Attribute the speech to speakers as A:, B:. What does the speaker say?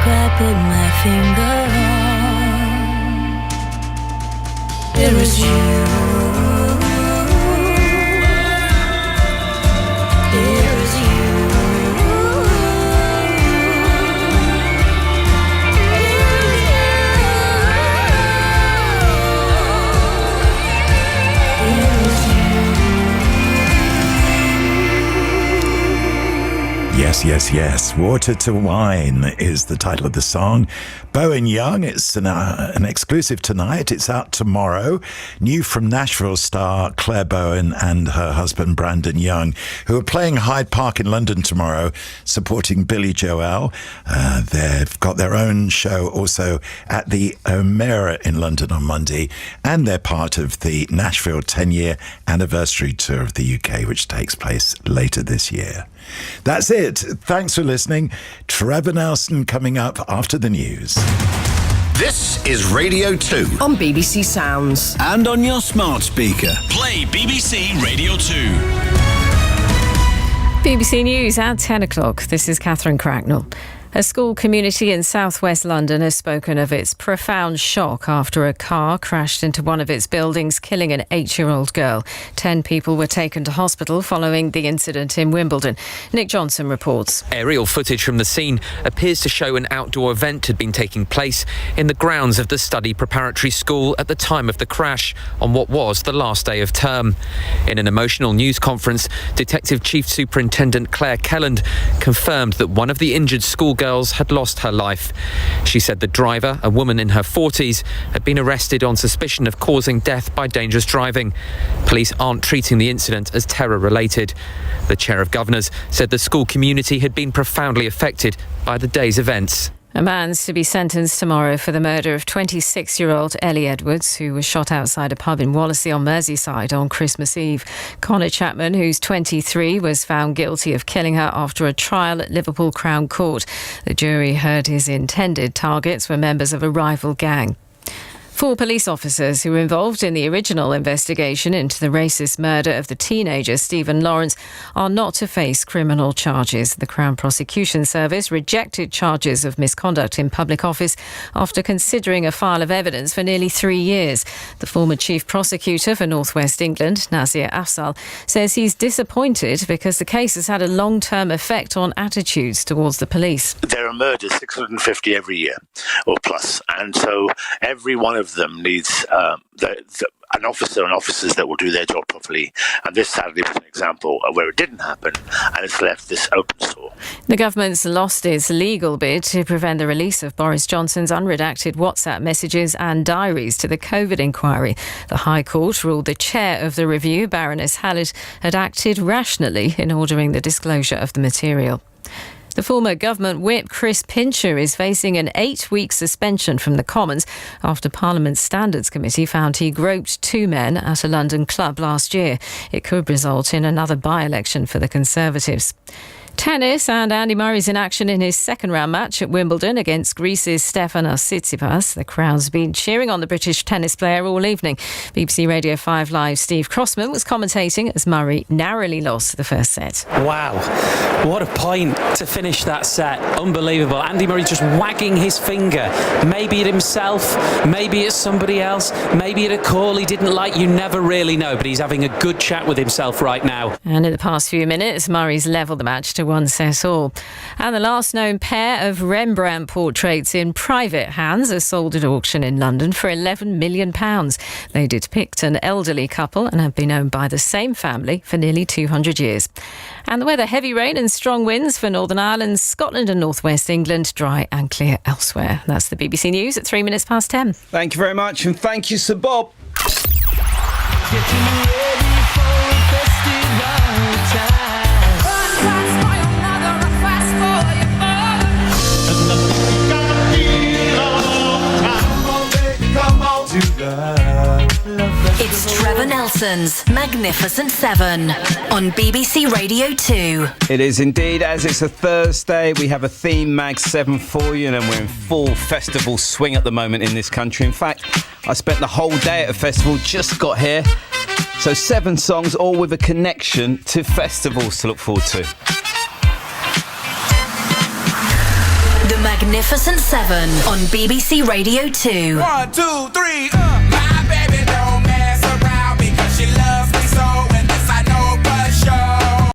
A: I put my finger on. It was you. It was you.
B: Yes, yes, yes. Water to Wine is the title of the song. Bowen Young, it's an exclusive tonight. It's out tomorrow. New from Nashville star Claire Bowen and her husband Brandon Young, who are playing Hyde Park in London tomorrow, supporting Billy Joel. They've got their own show also at the O'Meara in London on Monday, and they're part of the Nashville 10-year anniversary tour of the UK, which takes place later this year. That's it. Thanks for listening. Trevor Nelson coming up after the news.
C: This is Radio 2
D: on BBC Sounds
C: and on your smart speaker.
E: Play BBC Radio 2.
F: BBC News at 10 o'clock. This is Catherine Cracknell. A school community in southwest London has spoken of its profound shock after a car crashed into one of its buildings, killing an 8-year-old girl. 10 people were taken to hospital following the incident in Wimbledon. Nick Johnson reports.
G: Aerial footage from the scene appears to show an outdoor event had been taking place in the grounds of the Study Preparatory School at the time of the crash on what was the last day of term. In an emotional news conference, Detective Chief Superintendent Claire Kelland confirmed that one of the injured schoolgirls had lost her life. She said the driver, a woman in her 40s, had been arrested on suspicion of causing death by dangerous driving. Police aren't treating the incident as terror-related. The Chair of Governors said the school community had been profoundly affected by the day's events.
F: A man's to be sentenced tomorrow for the murder of 26-year-old Ellie Edwards, who was shot outside a pub in Wallasey on Merseyside on Christmas Eve. Connor Chapman, who's 23, was found guilty of killing her after a trial at Liverpool Crown Court. The jury heard his intended targets were members of a rival gang. 4 police officers who were involved in the original investigation into the racist murder of the teenager Stephen Lawrence are not to face criminal charges. The Crown Prosecution Service rejected charges of misconduct in public office after considering a file of evidence for nearly 3 years. The former Chief Prosecutor for North West England, Nazir Afzal, says he's disappointed because the case has had a long-term effect on attitudes towards the police.
H: There are murders, 650 every year or plus, and so every one of them needs an officer and officers that will do their job properly. And this sadly was an example of where it didn't happen, and it's left this open sore.
F: The government's lost its legal bid to prevent the release of Boris Johnson's unredacted WhatsApp messages and diaries to the COVID inquiry. The High Court ruled the chair of the review, Baroness Hallett, had acted rationally in ordering the disclosure of the material. The former government whip Chris Pincher is facing an 8-week suspension from the Commons after Parliament's Standards Committee found he groped 2 men at a London club last year. It could result in another by-election for the Conservatives. Tennis, and Andy Murray's in action in his second-round match at Wimbledon against Greece's Stefanos Tsitsipas. The crowd's been cheering on the British tennis player all evening. BBC Radio 5 Live Steve Crossman was commentating as Murray narrowly lost the first set.
I: Wow, what a point to finish that set. Unbelievable. Andy Murray just wagging his finger. Maybe at himself, maybe at somebody else, maybe at a call he didn't like. You never really know, but he's having a good chat with himself right now.
F: And in the past few minutes, Murray's levelled the match to 1 set all. And the last known pair of Rembrandt portraits in private hands are sold at auction in London for £11 million. They depict an elderly couple and have been owned by the same family for nearly 200 years. And the weather: heavy rain and strong winds for Northern Ireland, Scotland and North West England, dry and clear elsewhere. That's the BBC News at 3 minutes past 10.
J: Thank you very much, and thank you, Sir Bob.
K: It's Trevor Nelson's Magnificent 7 on BBC Radio 2.
J: It is indeed. As it's a Thursday, we have a theme Mag 7 for you, and we're in full festival swing at the moment in this country. In fact, I spent the whole day at a festival, just got here. So 7 songs, all with a connection to festivals to look forward to.
K: The Magnificent 7 on BBC Radio 2.
L: 1, 2, 3,